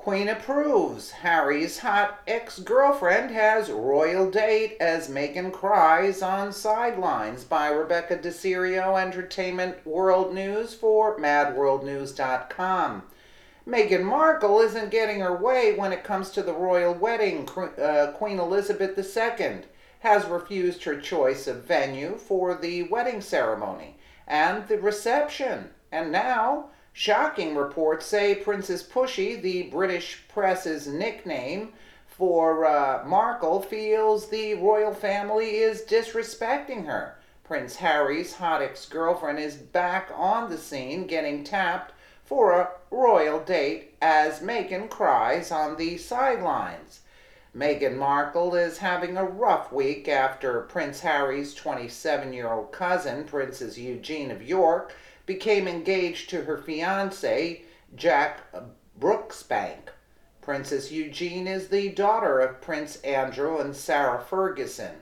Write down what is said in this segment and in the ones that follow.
Queen approves. Harry's hot ex-girlfriend has royal date as Meghan cries on Sidelines by Rebecca DeCirio, Entertainment World News for MadWorldNews.com. Meghan Markle isn't getting her way when it comes to the royal wedding. Queen Elizabeth II has refused her choice of venue for the wedding ceremony and the reception. And now, shocking reports say Princess Pushy, the British press's nickname for Markle, feels the royal family is disrespecting her. Prince Harry's hot ex-girlfriend is back on the scene, getting tapped for a royal date as Meghan cries on the sidelines. Meghan Markle is having a rough week after Prince Harry's 27-year-old cousin, Princess Eugenie of York, became engaged to her fiancé, Jack Brooksbank. Princess Eugenie is the daughter of Prince Andrew and Sarah Ferguson.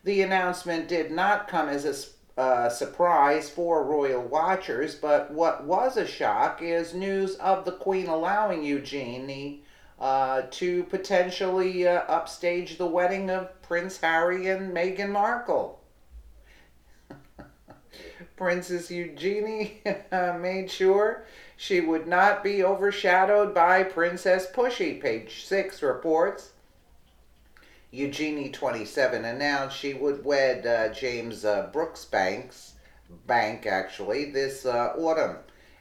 The announcement did not come as a surprise for royal watchers, but what was a shock is news of the Queen allowing Eugenie to potentially upstage the wedding of Prince Harry and Meghan Markle. Princess Eugenie made sure she would not be overshadowed by Princess Pushy, page 6 reports. Eugenie, 27, announced she would wed James Brooksbank's this autumn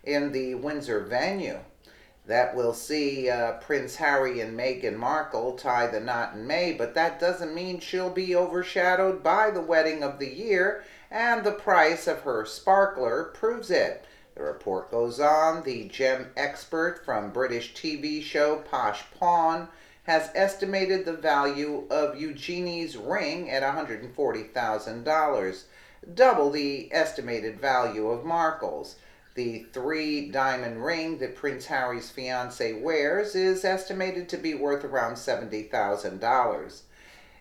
in the Windsor venue. That will see Prince Harry and Meghan Markle tie the knot in May, but that doesn't mean she'll be overshadowed by the wedding of the year, and the price of her sparkler proves it. The report goes on. The gem expert from British TV show Posh Pawn has estimated the value of Eugenie's ring at $140,000, double the estimated value of Markle's. The 3-diamond ring that Prince Harry's fiancée wears is estimated to be worth around $70,000.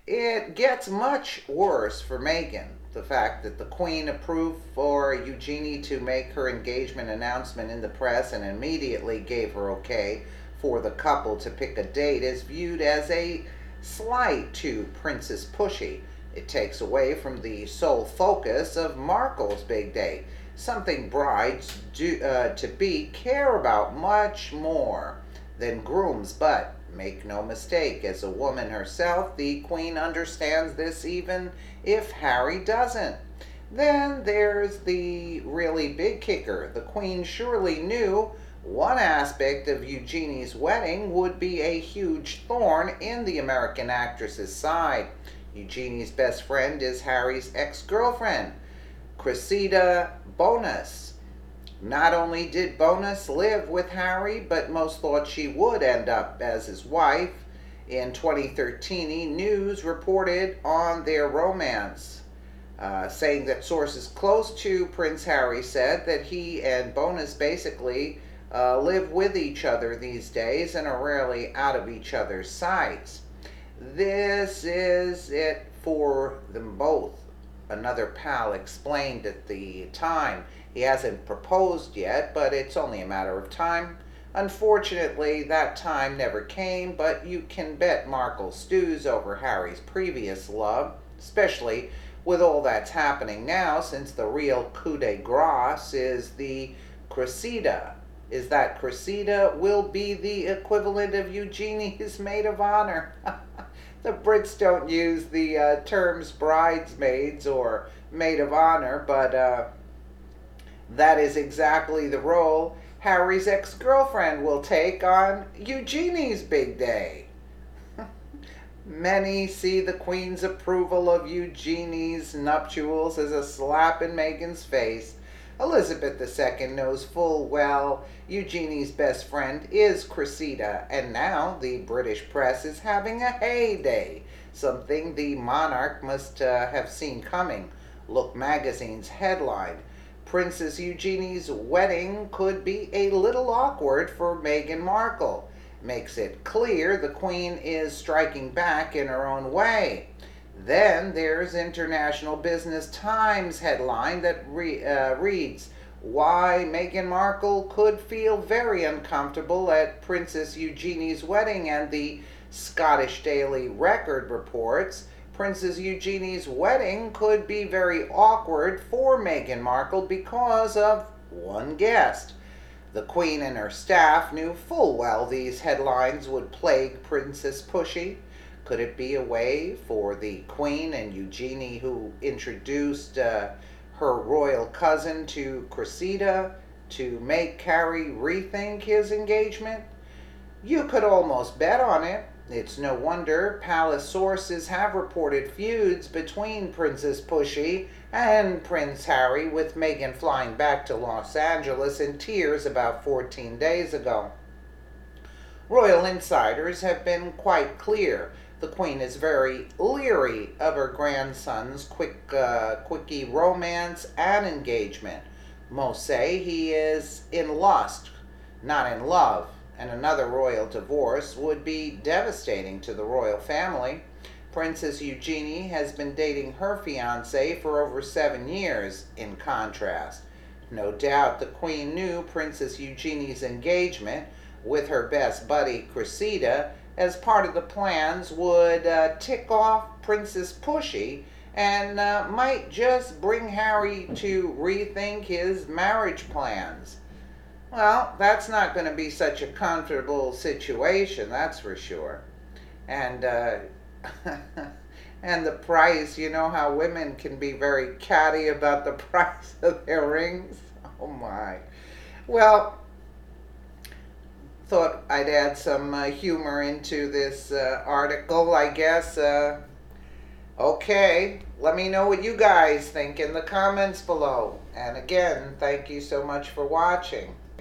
It gets much worse for Meghan. The fact that the Queen approved for Eugenie to make her engagement announcement in the press and immediately gave her okay for the couple to pick a date is viewed as a slight to Princess Pushy. It takes away from the sole focus of Markle's big date, something brides to-be care about much more than grooms. But make no mistake, as a woman herself, the Queen understands this even if Harry doesn't. Then there's the really big kicker. The Queen surely knew one aspect of Eugenie's wedding would be a huge thorn in the American actress's side. Eugenie's best friend is Harry's ex-girlfriend, Cressida Bonas. Not only did Bonas live with Harry, but most thought she would end up as his wife. In 2013, News reported on their romance, saying that sources close to Prince Harry said that he and Bonas basically live with each other these days and are rarely out of each other's sights. This is it for them both, another pal explained at the time. He hasn't proposed yet, but it's only a matter of time. Unfortunately, that time never came, but you can bet Markle stews over Harry's previous love, especially with all that's happening now, since the real coup de grace is the Cressida. Is that Cressida will be the equivalent of Eugenie's maid of honor. The Brits don't use the terms bridesmaids or maid of honor, but that is exactly the role Harry's ex-girlfriend will take on Eugenie's big day. Many see the Queen's approval of Eugenie's nuptials as a slap in Meghan's face. Elizabeth II knows full well Eugenie's best friend is Cressida, and now the British press is having a heyday, something the monarch must have seen coming. Look magazine's headline: Princess Eugenie's wedding could be a little awkward for Meghan Markle. Makes it clear the Queen is striking back in her own way. Then there's International Business Times headline that reads, why Meghan Markle could feel very uncomfortable at Princess Eugenie's wedding, and the Scottish Daily Record reports Princess Eugenie's wedding could be very awkward for Meghan Markle because of one guest. The Queen and her staff knew full well these headlines would plague Princess Pushy. Could it be a way for the Queen and Eugenie, who introduced her royal cousin to Cressida, to make Harry rethink his engagement? You could almost bet on it. It's no wonder palace sources have reported feuds between Princess Pushy and Prince Harry, with Meghan flying back to Los Angeles in tears about 14 days ago. Royal insiders have been quite clear. The Queen is very leery of her grandson's quickie romance and engagement. Most say he is in lust, not in love, and another royal divorce would be devastating to the royal family. Princess Eugenie has been dating her fiancé for over 7 years, in contrast. No doubt the Queen knew Princess Eugenie's engagement with her best buddy Cressida as part of the plans would tick off Princess Pushy and might just bring Harry to rethink his marriage plans. Well, that's not going to be such a comfortable situation, that's for sure. And and the price, you know how women can be very catty about the price of their rings. Oh my. Well, thought I'd add some humor into this article, I guess. Okay, let me know what you guys think in the comments below. And again, thank you so much for watching.